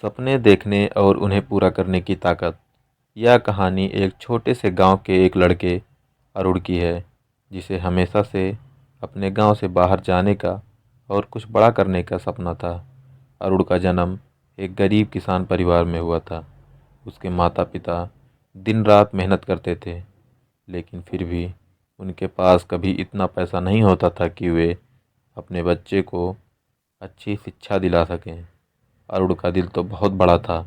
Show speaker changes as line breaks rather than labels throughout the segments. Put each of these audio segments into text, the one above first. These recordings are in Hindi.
सपने देखने और उन्हें पूरा करने की ताकत। यह कहानी एक छोटे से गांव के एक लड़के अरुण की है, जिसे हमेशा से अपने गांव से बाहर जाने का और कुछ बड़ा करने का सपना था। अरुण का जन्म एक गरीब किसान परिवार में हुआ था। उसके माता पिता दिन रात मेहनत करते थे, लेकिन फिर भी उनके पास कभी इतना पैसा नहीं होता था कि वे अपने बच्चे को अच्छी शिक्षा दिला सकें। अरुण का दिल तो बहुत बड़ा था,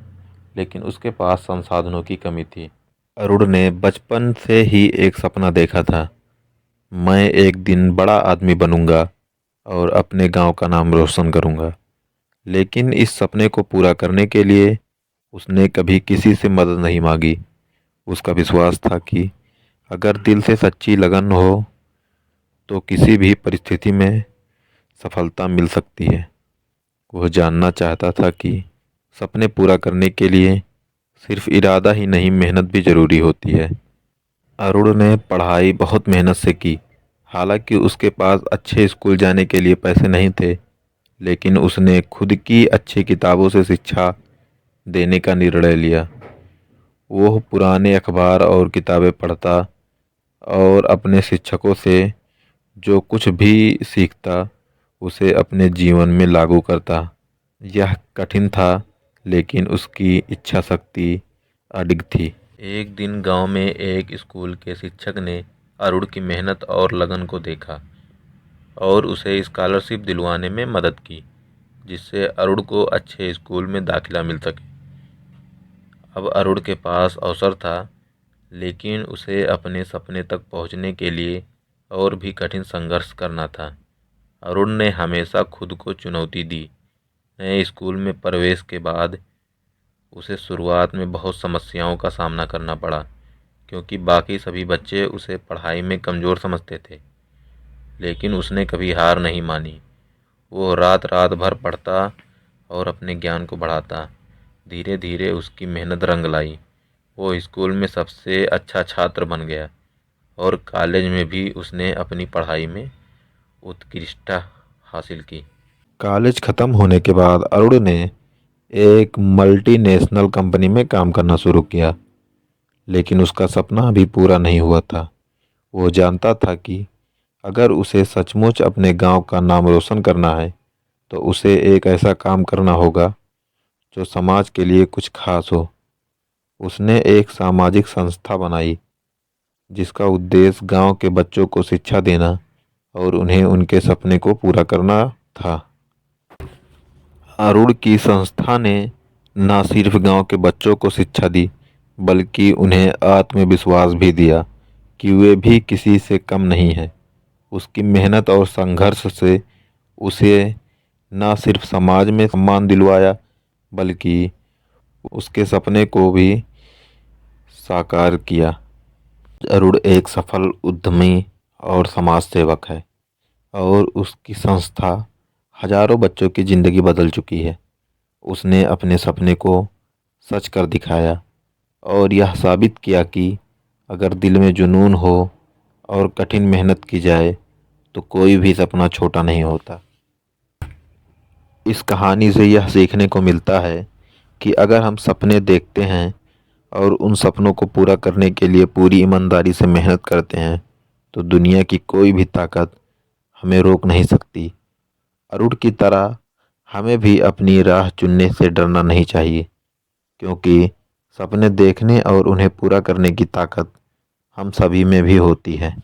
लेकिन उसके पास संसाधनों की कमी थी। अरुण ने बचपन से ही एक सपना देखा था, मैं एक दिन बड़ा आदमी बनूंगा और अपने गांव का नाम रोशन करूंगा। लेकिन इस सपने को पूरा करने के लिए उसने कभी किसी से मदद नहीं मांगी। उसका विश्वास था कि अगर दिल से सच्ची लगन हो तो किसी भी परिस्थिति में सफलता मिल सकती है। वह जानना चाहता था कि सपने पूरा करने के लिए सिर्फ इरादा ही नहीं, मेहनत भी ज़रूरी होती है। अरुण ने पढ़ाई बहुत मेहनत से की। हालांकि उसके पास अच्छे स्कूल जाने के लिए पैसे नहीं थे, लेकिन उसने खुद की अच्छी किताबों से शिक्षा देने का निर्णय लिया। वह पुराने अखबार और किताबें पढ़ता और अपने शिक्षकों से जो कुछ भी सीखता उसे अपने जीवन में लागू करता। यह कठिन था, लेकिन उसकी इच्छा शक्ति अडिग थी। एक दिन गांव में एक स्कूल के शिक्षक ने अरुण की मेहनत और लगन को देखा और उसे स्कॉलरशिप दिलवाने में मदद की, जिससे अरुण को अच्छे स्कूल में दाखिला मिल सके। अब अरुण के पास अवसर था, लेकिन उसे अपने सपने तक पहुंचने के लिए और भी कठिन संघर्ष करना था। अरुण ने हमेशा खुद को चुनौती दी। नए स्कूल में प्रवेश के बाद उसे शुरुआत में बहुत समस्याओं का सामना करना पड़ा, क्योंकि बाकी सभी बच्चे उसे पढ़ाई में कमज़ोर समझते थे। लेकिन उसने कभी हार नहीं मानी। वो रात रात भर पढ़ता और अपने ज्ञान को बढ़ाता। धीरे धीरे उसकी मेहनत रंग लाई। वो स्कूल में सबसे अच्छा छात्र बन गया और कॉलेज में भी उसने अपनी पढ़ाई में उत्कृष्टता हासिल की। कॉलेज ख़त्म होने के बाद अरुण ने एक मल्टीनेशनल कंपनी में काम करना शुरू किया, लेकिन उसका सपना अभी पूरा नहीं हुआ था। वो जानता था कि अगर उसे सचमुच अपने गांव का नाम रोशन करना है तो उसे एक ऐसा काम करना होगा जो समाज के लिए कुछ खास हो। उसने एक सामाजिक संस्था बनाई, जिसका उद्देश्य गांव के बच्चों को शिक्षा देना और उन्हें उनके सपने को पूरा करना था। अरुण की संस्था ने न सिर्फ गांव के बच्चों को शिक्षा दी, बल्कि उन्हें आत्मविश्वास भी दिया कि वे भी किसी से कम नहीं हैं। उसकी मेहनत और संघर्ष से उसे न सिर्फ समाज में सम्मान दिलवाया, बल्कि उसके सपने को भी साकार किया। अरुण एक सफल उद्यमी और समाज सेवक है और उसकी संस्था हजारों बच्चों की ज़िंदगी बदल चुकी है। उसने अपने सपने को सच कर दिखाया और यह साबित किया कि अगर दिल में जुनून हो और कठिन मेहनत की जाए तो कोई भी सपना छोटा नहीं होता। इस कहानी से यह सीखने को मिलता है कि अगर हम सपने देखते हैं और उन सपनों को पूरा करने के लिए पूरी ईमानदारी से मेहनत करते हैं, तो दुनिया की कोई भी ताकत हमें रोक नहीं सकती। अरुण की तरह हमें भी अपनी राह चुनने से डरना नहीं चाहिए, क्योंकि सपने देखने और उन्हें पूरा करने की ताकत हम सभी में भी होती है।